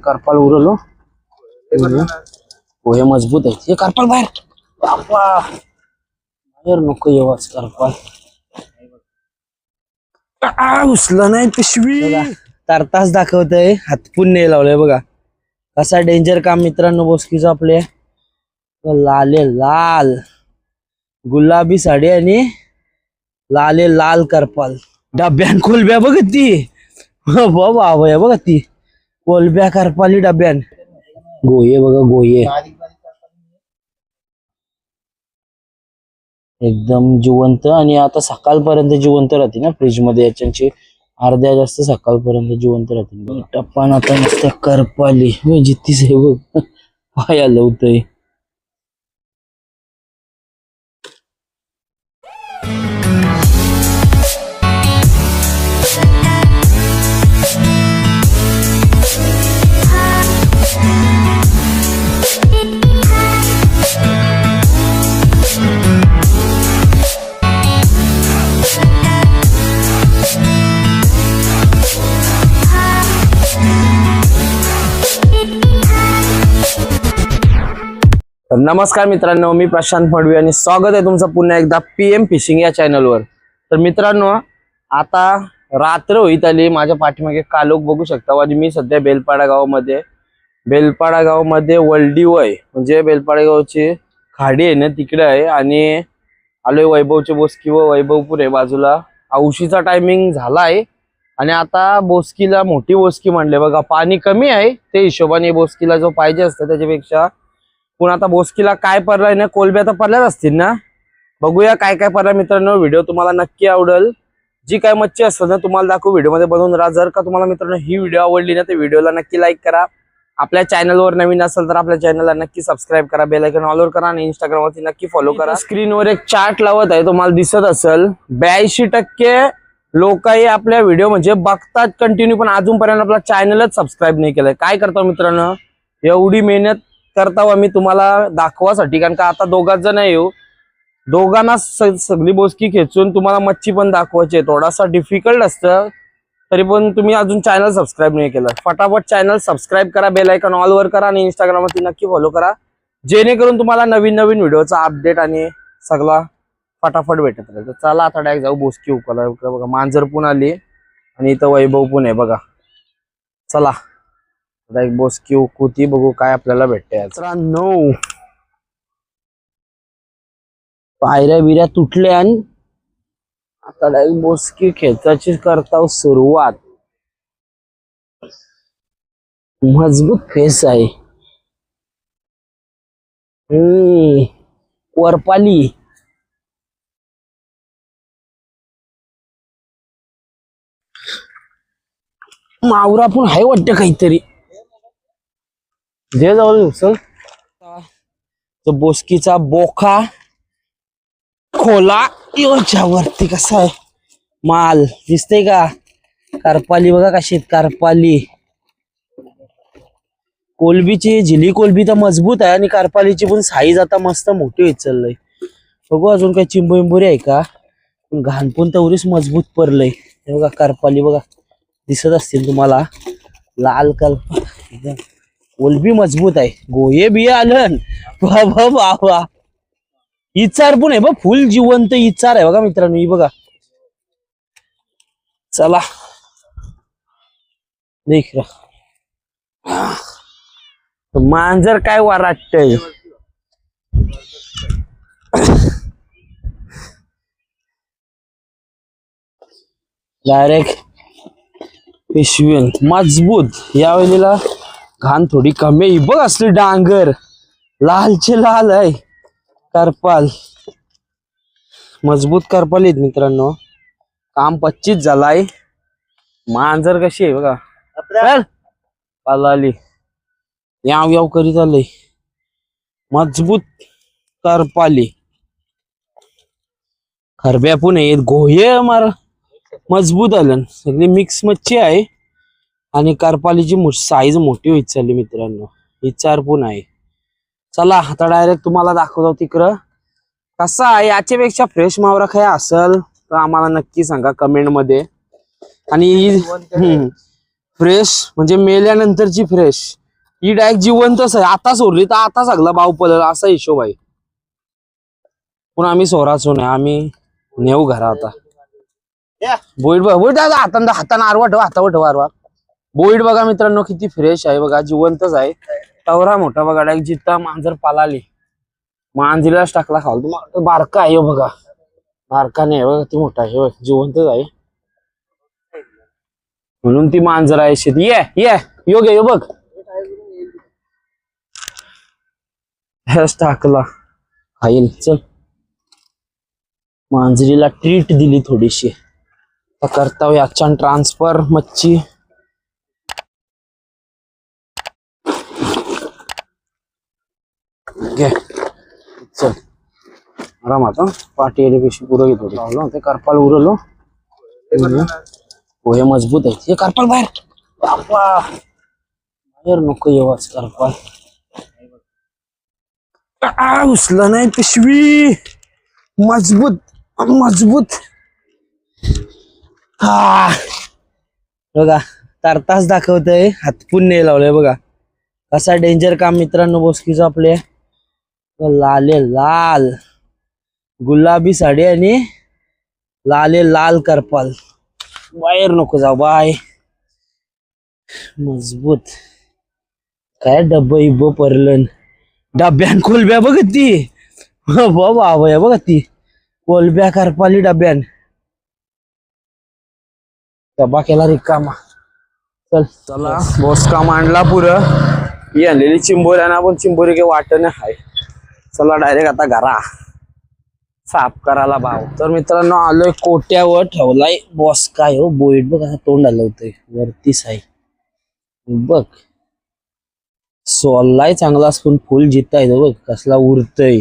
करपाल उरलो हे मजबूत आहे हे करपाल बाहेर बाप्पा बाहेर नको येवाच करपाल उचला नाही पिशवी तरतास दाखवतय हातपून नाही लावलंय बघा कसा डेंजर काम मित्रांनो बोसकीचं आपले लाले लाल गुलाबी साडी आणि लाले लाल करपाल डब्यान कोलब्या बघ ती बाबा बघा ती कोलब्या करपाली डब्यान गोये बघा गोये एकदम जिवंत आणि आता सकाळपर्यंत जिवंत राहते ना फ्रीज मध्ये याच्यांची अर्ध्या जास्त सकाळपर्यंत जिवंत राहते टप्पान आता मस्त करपाली जित्तीच आहे बघ पाया लवतय नमस्कार मित्रांनो मी प्रशांत फडवी आणि स्वागत आहे तुमचं पुन्हा एकदा पीएम फिशिंग या चॅनलवर। तर मित्रांनो आता रात्र होईत आली माझ्या पाठीमागे कालोख बघू शकता आणि मी सध्या बेलपाडा गावामध्ये वल्डी वय म्हणजे बेलपाडा गावची खाडी आहे ना तिकडे आहे आणि आलोय वैभवचे बोसकी व वैभवपूर आहे बाजूला औशीचा टायमिंग झाला आहे आणि आता बोसकीला मोठी बोसकी म्हणले बघा पाणी कमी आहे ते हिशोबाने बोसकीला जो पाहिजे असतं त्याच्यापेक्षा पण आता बोसकीला काय पडलाय ना कोलब्या तर पडल्याच असतील ना बघूया काय काय पडलाय मित्रांनो व्हिडिओ तुम्हाला नक्की आवडेल जी काय मच्छी असतं ना तुम्हाला दाखवू व्हिडिओ मध्ये बनवून राहा जर का तुम्हाला मित्रांनो ही व्हिडिओ आवडली ना तर व्हिडिओला नक्की लाईक करा आपल्या चॅनलवर नवीन असेल तर आपल्या चॅनलला नक्की सबस्क्राईब करा बेल आयकॉन ऑल करा आणि इंस्टाग्राम वरती नक्की फॉलो करा स्क्रीनवर एक चार्ट लावत आहे तुम्हाला दिसत असेल 82% लोक आपल्या व्हिडिओ म्हणजे बघतात कंटिन्यू पण अजूनपर्यंत आपला चॅनलच सबस्क्राईब नाही केलंय काय करतो मित्रांनो एवढी मेहनत करता मी तुम्हाला दाखवासाठी कारण का आता दोघात जण येऊ दोघांना सगळी बोसकी खेचून तुम्हाला मच्छी पण दाखवायची थोडासा डिफिकल्ट असतं तरी पण तुम्ही अजून चॅनल सबस्क्राईब नाही केलं फटाफट चॅनल सबस्क्राईब करा बेल आयकॉन ऑल वर करा आणि इंस्टाग्राम वरती नक्की फॉलो करा जेणेकरून तुम्हाला नवीन नवीन व्हिडिओचा अपडेट आणि सगळा फटाफट भेटत राहील। तर चला आता डायरेक्ट जाऊ बोसकी उकला बघा मांजर पण आली आणि इथं वैभव पण आहे बघा चला एक बोसकी उकुती बघू काय आपल्याला भेटते मित्रांनो पायऱ्या बिऱ्या तुटल्या आणि आता डायरेक्ट बोसकी खेचायची करता सुरुवात मजबूत फेस आहे वरपाली मावरा पण आहे वाटतं काहीतरी जे जाऊ चल बोसकीचा बोखा खोला योच्या वरती कसा आहे माल दिसते का करपाली बघा कशी करपाली कोलबीची झिली कोलबी तर मजबूत आहे आणि करपालीची पण साईज आता मस्त मोठी होत चाललंय बघू अजून काही चिंबोरी आहे का घाण पण तेवढीच मजबूत पडलंय हे बघा करपाली बघा दिसत असतील तुम्हाला लाल कल्प कोलबी मजबूत आहे गोये बिये आलं बाबा इचार पण आहे बघ फुल जिवंत इचार आहे बघा मित्रांनो ही बघा चला देख मांजर काय वराटतय डायरेक्ट पिशवीन मजबूत या वेळेला घाण थोडी कमी आहे बघ असली डांगर लालचे लाल आहे करपाल मजबूत करपाल आहेत मित्रांनो काम 25 झालाय मांजर कशी आहे बघा पालाली याव याव करीत आलंय मजबूत करपाली खरब्या पण आहेत गोहे मार मजबूत आलं सगळी मिक्स मच्छी आहे आणि करपालीची साईज मोठी होत चालली मित्रांनो विचार पण आहे चला आता डायरेक्ट तुम्हाला दाखवतो तिकडं कसा आहे याच्यापेक्षा फ्रेश मावरा काय असेल तर आम्हाला नक्की सांगा कमेंट मध्ये आणि फ्रेश म्हणजे मेल्यानंतरची फ्रेश, ही डायरेक्ट जिवंतच आहे. आता सोडली तर आता सगळा भाव पडला असा हिशोब आहे. पण आम्ही सोराचो नाही, आम्ही नेऊ घरा आता. बोईड बघ, बोईड हाताने आरवा ठेवा, हातावर ठेवा आरवा. बोईड बघा मित्रांनो किती फ्रेश आहे बघा, जिवंतच आहे. तवरा मोठा बघा डायरेक्ट, जिता मांजर पालाली मांजरीलाच टाकला खाल. तुम्हाला बारका आहे बघा, बारका नाही बघा, ती मोठा आहे, जिवंतच आहे म्हणून ती मांजर आहे शेती. ये योग्य यो बघ, हेच टाकला खाईल. चल मांजरीला ट्रीट दिली थोडीशी. आता करता याच्या ट्रान्सफर मच्छी. घे चल आरामात, पाठी येणे पेशी पुरं घेतो. लावलं ते करपाल उरलो. हे मजबूत आहे हे करपाल. बाहेर बाहेर नको येवाच करपाल. उचलं नाही पिशवी, मजबूत मजबूत. हा बघा तारतास दाखवतय, हातपून नाही लावलंय बघा. कसा डेंजर काम मित्रांनो बोसकीचं. आपले लाले लाल गुलाबी साडी आणि लाले लाल करपाल. बाहेर नको जाऊ बाय, मजबूत. काय डब्बा इब्ब परलन, डब्यान कोलब्या बघ ती बाबा बघ ती कोलब्या करपाली डब्यान. डब्बा केला रिकामा. चल चला बोसका मांडला पुरं. ही आणलेली चिंबोरी आणि आपण चिंबोरी काही वाटण आहे. चला डायरेक्ट आता घरा साफ करायला भाव. तर मित्रांनो आलोय कोट्यावर, ठेवलाय बोसका. हो बोईड बघ, तोंड आलं होतंय वरतीच आहे बघ. सोललाय चांगला असून फुल जिता येतो बघ, कसला उरतय.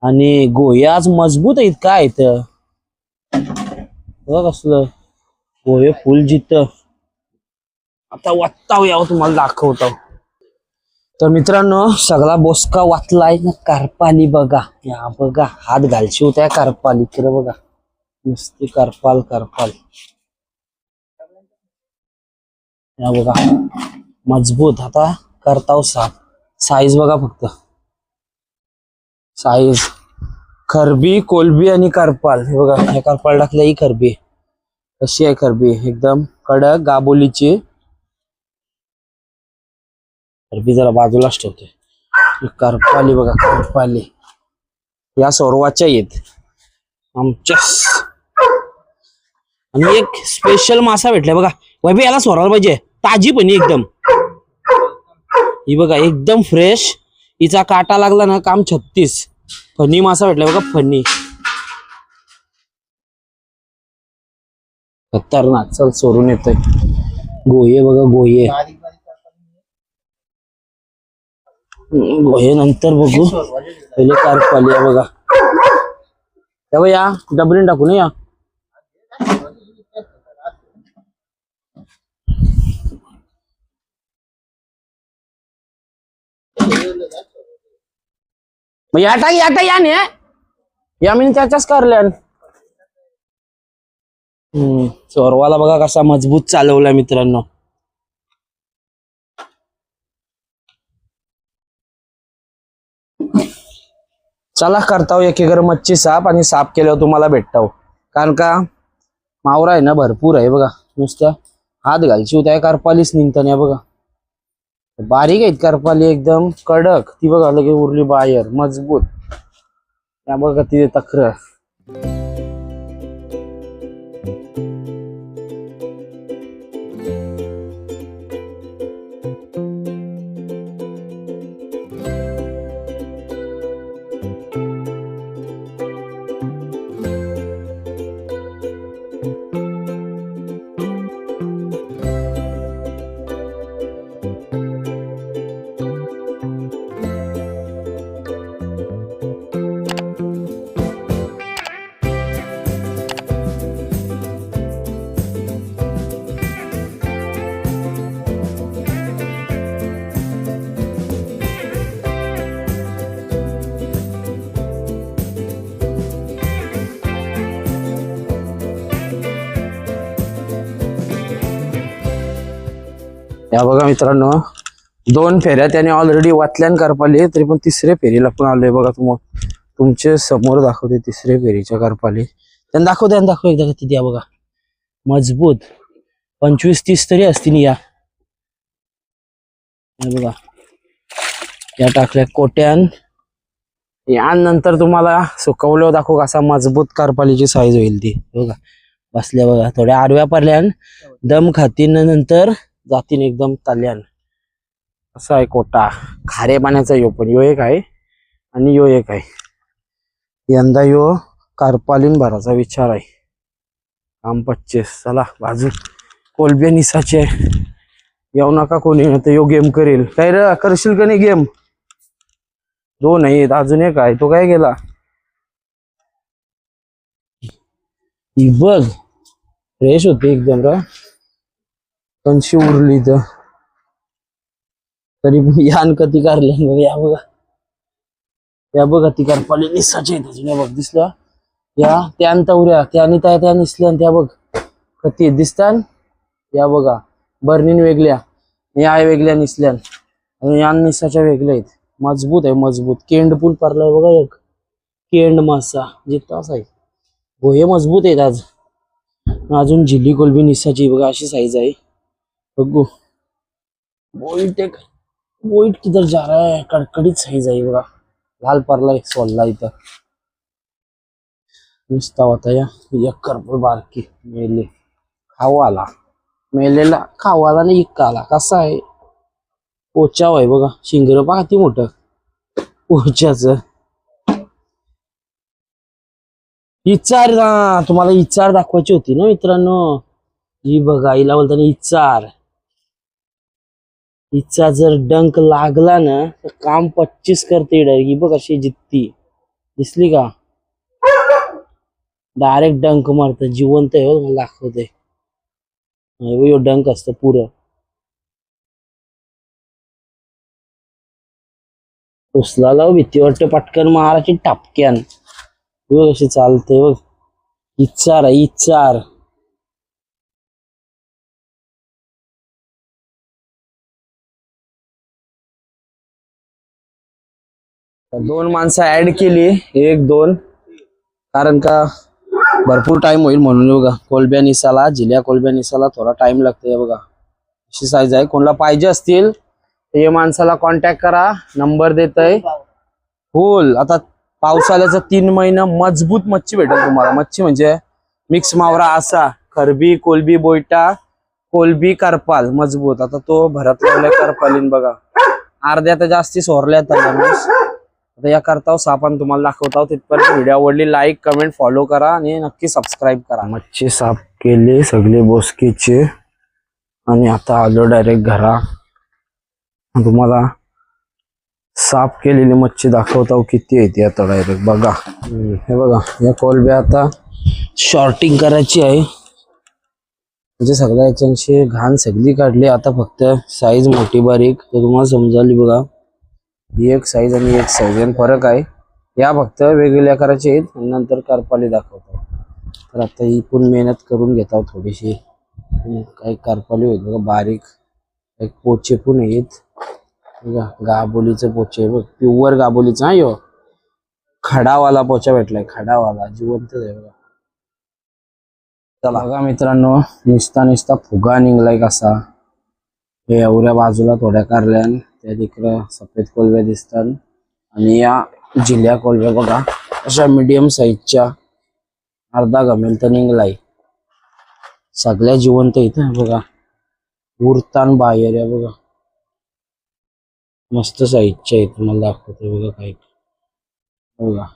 आणि गोया आज मजबूत आहेत काय इथं बघ, कसलं गोये फुल जित. आता वाचताव यावं तुम्हाला दाखवतो. तर मित्रांनो सगळा बोसका वाचलाय ना. करपाली बघा, या बघा हात घालशी होत्या करपाली तर बघा, नुसती करपाल करपाल. या बघा मजबूत. आता करताव साफ. साईज बघा फक्त, साईज खरबी कोलबी आणि करपाल. हे बघा हे करपाल टाकलं, ही खरबी कशी आहे. खरबी एकदम कडक गाबोलीची. खरबी जरा बाजूलाच ठेवते. करपाली बघा, करपाली या सोरवाच्या येत आमच्या. आणि एक स्पेशल मासा भेटलाय बघा वैभव, याला सोरायला पाहिजे. ताजी पण एकदम, ही बघा एकदम फ्रेश. हिचा काटा लागला ना काम 36. फनी मासा भेटलाय बघा, फनी खतरनाक. चल सोडून येतोय. गोये बघा गोये, गोये नंतर बघू. पहिले करपाली बघा. तेव्हा या डबरीन टाकून या. मग याटा या ने या मी त्याच्याच करल्यान. चोरवाला बघा कसा मजबूत चालवला मित्रांनो. चला करताव एक एक मच्छी साफ, आणि साफ केल्यावर तुम्हाला भेटताव. कारण का मावरा आहे ना भरपूर आहे बघा. नुसत्या हात घालची होत्या करपालीच निघताना बघा. बारीक आहेत करपाली एकदम कडक. ती बघा लगे उरली बाहेर मजबूत. त्या बघा ती तक्र. या बघा मित्रांनो, 2 फेऱ्या त्याने ऑलरेडी वाचल्यान करपाली, तरी पण 3ऱ्या फेरीला पण आलोय बघा. तुमचे समोर दाखवते 3ऱ्या फेरीच्या करपाली. त्यांना दाखव एकदा किती द्या बघा. मजबूत 25-30 तरी असतील या बघा. या टाकल्या कोट्यान. यानंतर तुम्हाला सुकवलं दाखवू कसा मजबूत करपालीची साईज होईल ती बघा. बसल्या बघा, थोड्या आडव्या पडल्यान दम खातीन, नंतर जातीन एकदम ताल्यान. असा आहे कोटा खारे पाण्याचा. यो एक आहे आणि यो एक आहे. यंदा यो करपालीन भराचा विचार आहे. काम 25. चला बाजू कोलब्या निसाचे येऊ नका कोणी, यो गेम करेल. काय रे करशील का नाही गेम? 2 आहेत, अजून एक आहे, तो काय गेला? ही बघ फ्रेश होती एकदम रा, कंशी उरली तर तरी यान कधी कारले. या बघा, या बघा ती करपाली निसाचे अजून बघ दिसल्या. या त्या तवऱ्या त्यानी त्या निसल्या त्या बघ कती दिसतात. या बघा बर्नीन वेगळ्या, या वेगळ्या निसल्यान आणि या निसाच्या वेगळ्या आहेत. मजबूत आहे मजबूत. केंड पूल पारलाय बघा, एक केंड मासा जितास आहे. हो हे मजबूत आहेत आज. अजून झिल्ली कोलबी निसाची बघा, अशी साईज आहे बघू. बोईट किधर जा रहा है, कडकडीत साईज आहे बघा. लाल पारलाय सोलला इथं नुसता होता. या एक करपल बारकी मेले खावाला, मेलेला खावाला नाही इक्काला. कसा आहे पोचाव आहे बघा. शिंगर पहा किती मोठं पोच्याच. इचार ना, तुम्हाला इचार दाखवायची होती ना मित्रांनो. ही बघा, हिला बोलताना इचार. हिचा जर डंक लागला ना तर काम 25 करते डायरेक्ट. ही बघ अशी जित्ती दिसली का, डायरेक्ट डंक मारत. जिवंत आहे हो, दाखवते डंक असतं पुरं. उचलाला भीती वाटते, पटकन माराची टापक्यान. बघ अशी चालते बघ. इचार आहे इचार. दोन माणसं ऍड केली, 1-2, कारण का भरपूर टाइम होईल म्हणून. बघा कोलब्या निसाला, जिल्ह्या कोलब्या निसाला थोडा टाइम लागतो. बघा अशी साईज आहे. कोणाला पाहिजे असतील तर या माणसाला कॉन्टॅक्ट करा, नंबर देतय. फुल आता पावसाळ्याचा 3 महिना मजबूत मच्छी भेटेल तुम्हाला. मच्छी म्हणजे मिक्स मावरा असा, खरबी कोलबी बोयटा कोलबी करपाल मजबूत. आता तो भरत लावलाय करपालीन बघा. अर्ध्या तर जास्ती सोरल्यात. आता या करताव सापान तुम्हाला दाखवतो. तिथपर्यंत व्हिडिओ आवडली लाईक कमेंट फॉलो करा आणि नक्की सबस्क्राईब करा. मच्छी साफ केले सगळे बोसकीचे आणि आता आलो डायरेक्ट घरा. तुम्हाला साफ केलेली मच्छी दाखवतो किती आहे ती आता डायरेक्ट बघा. हे बघा या कोलब्या आता शॉर्टिंग करायची आहे. म्हणजे सगळ्या याच्याशी घाण सगळी काढली. आता फक्त साईज मोठी बारीक तर तुम्हाला समजाली बघा. एक साईज आणि एक साईज फरक आहे. या फक्त वेगवेगळ्या करायचे आहेत आणि नंतर करपाली दाखवतो. तर आता ही पण मेहनत करून घेतो थोडीशी. काही करपाली होईल बघा बारीक. एक पोचे पण आहेत बघा, गाबोलीचे पोचे बघ, प्युअर गाबोलीचा. यो खडावाला पोचा भेटलाय, खडावाला जिवंत आहे बघा. चला बघा मित्रांनो, निस्ता फुगा निघलाय कसा. हे एवढ्या बाजूला थोड्या कारल्यान, त्या तिकडं सफेद कोलब्या दिसतात आणि या जिल्ह्या कोलब्या बघा अशा मीडियम साईजच्या. अर्धा गमेल तर निघलाय. सगळ्या जिवंत इथं बघा. उरतान बाहेर या बघा, मस्त साईजच्या आहेत. तुम्हाला दाखवते बघा काही बघा,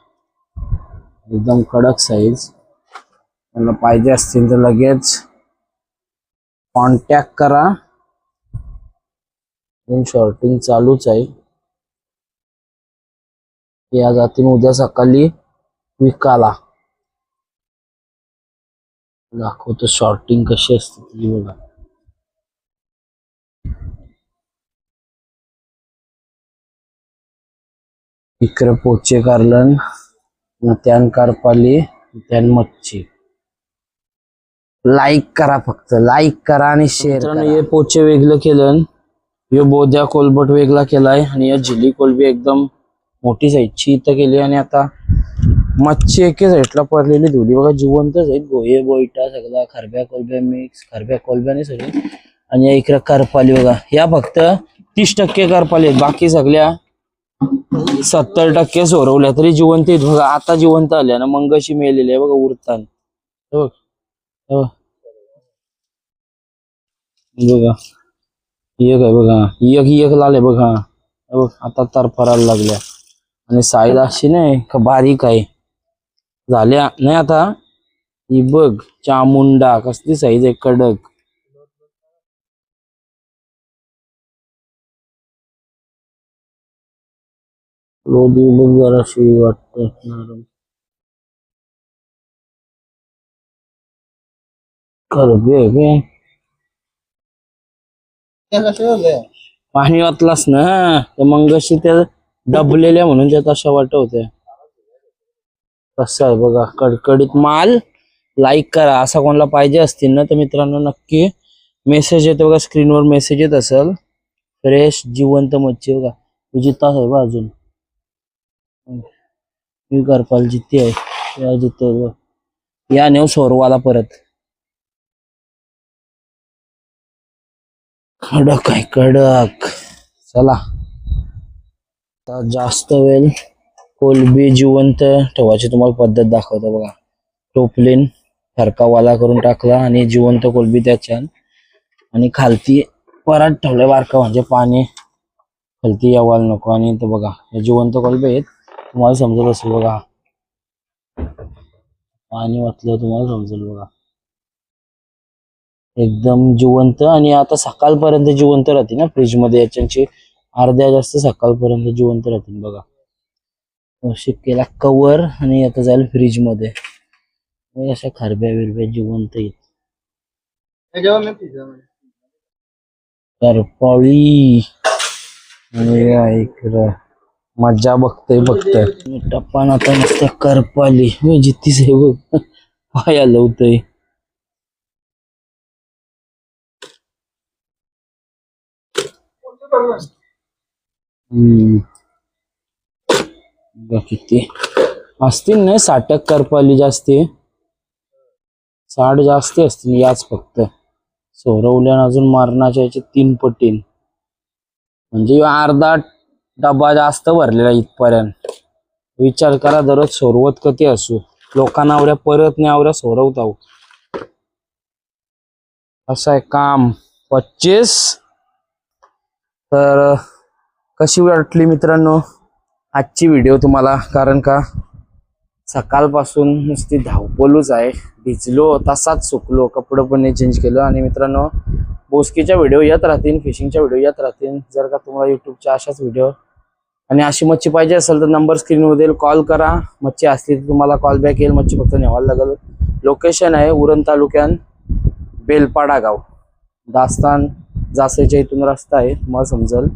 एकदम कडक साईज. त्यांना पाहिजे असतील तर लगेच कॉन्टॅक्ट करा. शॉर्टिंग चालूच आहे. या जातीन उद्या सकाळी विकाला. दाखवतो शॉर्टिंग कशी असते ती बघा. इकडे पोचे कारलन, त्यान करपाली, त्यान मच्छी. लाईक करा, फक्त लाईक करा आणि शेअर करा. हे पोचे वेगळं केलं, हे बोद्या कोलबट वेगळा केलाय आणि या झिली कोलबी एकदम मोठी साईजची इथं केली. आणि आता मच्छी एके साईडला पडलेली धुली बघा, जिवंतच आहेत. गोये बोईटा सगळा खरब्या कोलब्या मिक्स, खरब्या कोलब्याने सगळे. आणि या इकडे करपाली बघा, या फक्त 30% करपाली आहेत, बाकी सगळ्या 70% सोरवल्या तरी जिवंत आहेत बघा. आता जिवंत आल्या ना, मंगशी मेलेली आहे बघा उरतान बघा. एक आहे बघा, एक लाल बघा. आता तरफरायला लागल्या आणि साईज अशी नाही का बारीक आहे झाल्या नाही. आता ही बघ चामुंडा कसली साईज आहे, कडक. लोदी बघ जराशी वाटत करबे पाणी वाचलास ना तर मंगशी त्या डबलेल्या म्हणून त्या तशा वाटत होत्या. कसं आहे बघा, कडकडीत माल. लाईक करा, असा कोणाला पाहिजे असतील ना तर मित्रांनो नक्की मेसेज येतो बघा, स्क्रीनवर मेसेज येत असेल. फ्रेश जिवंत मच्छी बघा, तुझी तास आहे बा अजून. मी करपाल जिथे आहे जिथे या नेऊ सोरवाला परत. कडक आहे कडक. चला जास्त वेळ कोलबी जिवंत ठेवायची तुम्हाला पद्धत दाखवतो बघा. टोपलीन फरका वाला करून टाकला आणि जिवंत कोलबी त्याच्यात आणि खालती परत ठेवले बारका, म्हणजे पाणी खालती यावायला नको. आणि तो बघा हे जिवंत कोलबी आहेत, तुम्हाला समजत असेल बघा. पाणी वाचलं तुम्हाला समजेल बघा, एकदम जिवंत. आणि आता सकाळपर्यंत जिवंत राहते ना फ्रीज मध्ये, याच्याची अर्ध्या जास्त सकाळपर्यंत जिवंत राहतील बघा. केला कवर आणि आता जाईल फ्रीज मध्ये. अशा खरब्या बिरब्या जिवंत येत. करपाळी मजा बघतोय टप्पान आता मस्त करपाली जितीच आहे बघ, पाया लवतय. किती असतील नाही 60 करपाली जास्ती, 60 जास्ती असतील याच फक्त सोरवल्या अजून मारणाच्या याचे 3 पटीन, म्हणजे अर्धा डबा जास्त भरलेला इथपर्यंत. विचार करा दररोज सोरवत कधी असू, लोकांना आवड्या परत नाही आवड्या सोरवत आहो. असं आहे काम. 25. तर कशी वाटली मित्रांनो आजची व्हिडिओ तुम्हाला, कारण का सकाळपासून नुसती धावपलूच आहे. भिजलो तसाच सुकलो, कपडे पण नाही चेंज केलं. आणि मित्रांनो बोस्कीच्या व्हिडिओ येत राहतील, फिशिंगच्या व्हिडिओ येत राहतील. जर का तुम्हाला युट्यूबच्या अशाच व्हिडिओ आणि अशी मच्छी पाहिजे असेल तर नंबर स्क्रीनवर येईल, कॉल करा. मच्छी असली तर तुम्हाला कॉल बॅक येईल. मच्छी फक्त न्यावायला लागेल. लोकेशन आहे उरण तालुक्यात बेलपाडा गाव, दास्तान जासेच्या इथून रस्ता आहे, तुम्हाला समजेल.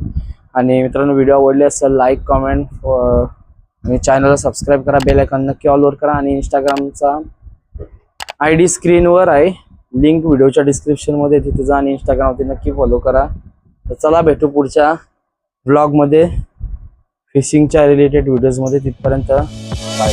आणि मित्रांनो व्हिडिओ आवडले असेल लाईक कमेंट आणि चॅनलला सबस्क्राईब करा, बेल आयकॉन नक्की ऑलवर करा. आणि इंस्टाग्रामचा ID स्क्रीनवर आहे, लिंक व्हिडिओच्या डिस्क्रिप्शन मध्ये, तिथे जा आणि इंस्टाग्रामवरती नक्की फॉलो करा. तर चला भेटू पुढच्या व्लॉग मध्ये फिशिंगच्या रिलेटेड व्हिडिओज मध्ये. तिथपर्यंत बाय.